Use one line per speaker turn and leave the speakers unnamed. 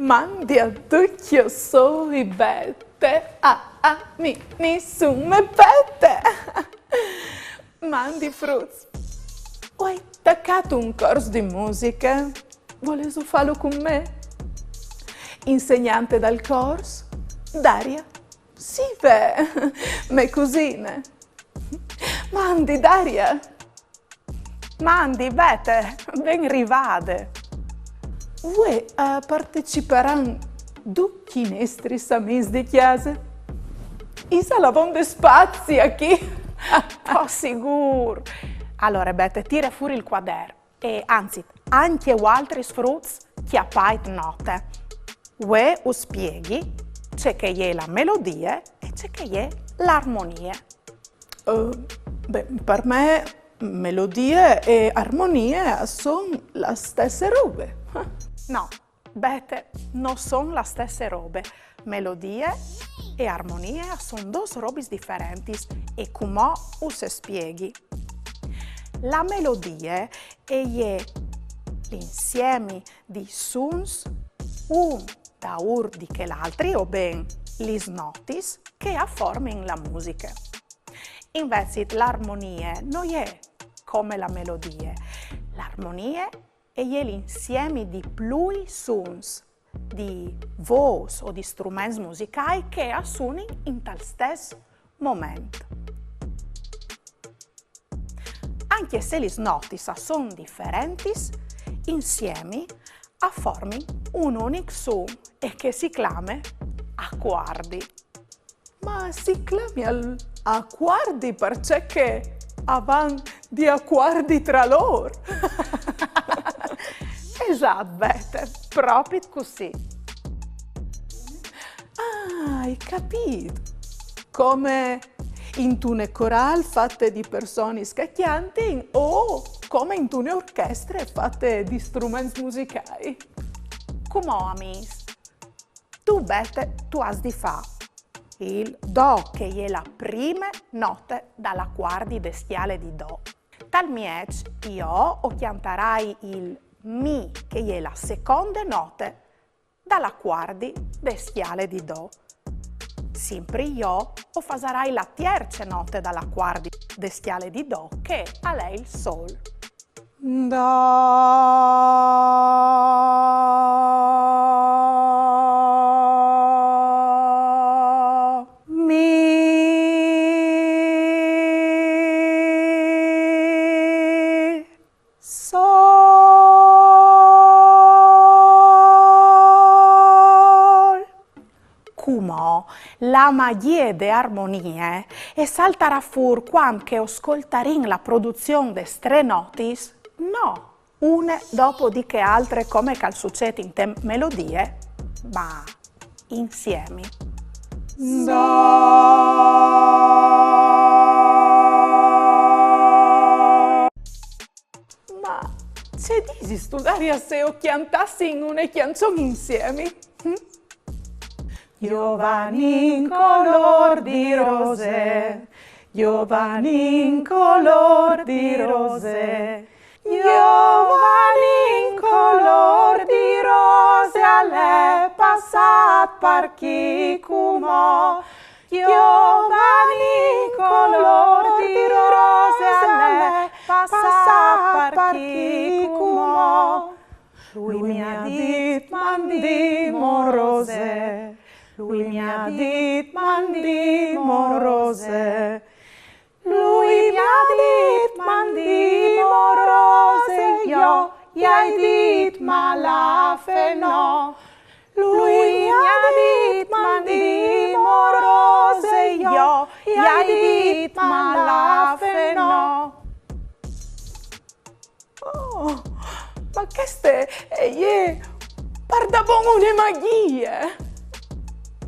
Mandi a ducchio soi bette, mi summe pette. Mandi fruz. Hai taccato un corso di musica? Volevo farlo con me? Insegnante dal corso? Daria? Sì, beh, me cugine. Mandi, Daria.
Mandi, Bete, ben rivade.
Vuoi parteciperanno ducchi nostri samis di chiesa? Isa lavando spazi qui.
Oh, sicuro. Allora, Bete, tira fuori il quaderno e anzi, anche altri sfrutti che appait note. Ue o spieghi c'è che è la melodia e c'è che è l'armonia.
Per me melodie e armonie sono la stessa roba.
No, Bete, non sono la stessa roba. Melodie e armonie sono due robe differenti e come si spieghi. La melodia è l'insieme di suons, un da urdi che l'altro, o ben le notis che formano la musica. Invece l'armonia non è come la melodia. L'armonia è l'insieme di più suons, di voci o di strumenti musicali che suonano in tal stesso momento. Anche se le note sono differenti, insieme formano un unico suono e che si chiama accordi.
Ma si chiama accordi perché avanno di accordi tra loro.
Esatto, Bete, proprio così.
Hai capito? Come in tune corali fatte di persone scacchianti o come in tune orchestre fatte di strumenti musicali.
Come amis? Tu, Bete, tu hai di fare il Do, che è la prima nota dall'accordi destiale di Do. Tal miec io o canterai il Mi, che è la seconda nota dall'accordi destiale di Do. Sempre io o farai la terza nota dall'accordi destiale di Do, che a lei il Sol. La magia de armonie e saltarà fuori quando che ascoltarin la produzione de tre notis, no, une dopo di che altre come cal succede in te melodie, ma insieme.
Ma c'è di studiare se o cantassi in una canzone insieme?
Giovani in color di rose, giovani in color di rose, giovani in color di rose, alle passat per chi cumò. Giovani in color di rose, alle passat per chi cumò. Lui mi ha dit mandimo rose, lui mi ha dit mandimo rose, lui mi ha dit mandimo rose, io gli hai dit ma la fe no. Lui mi ha dit mandimo rose, io gli hai dit ma la fe no.
Oh, ma questa è, guarda buona magia!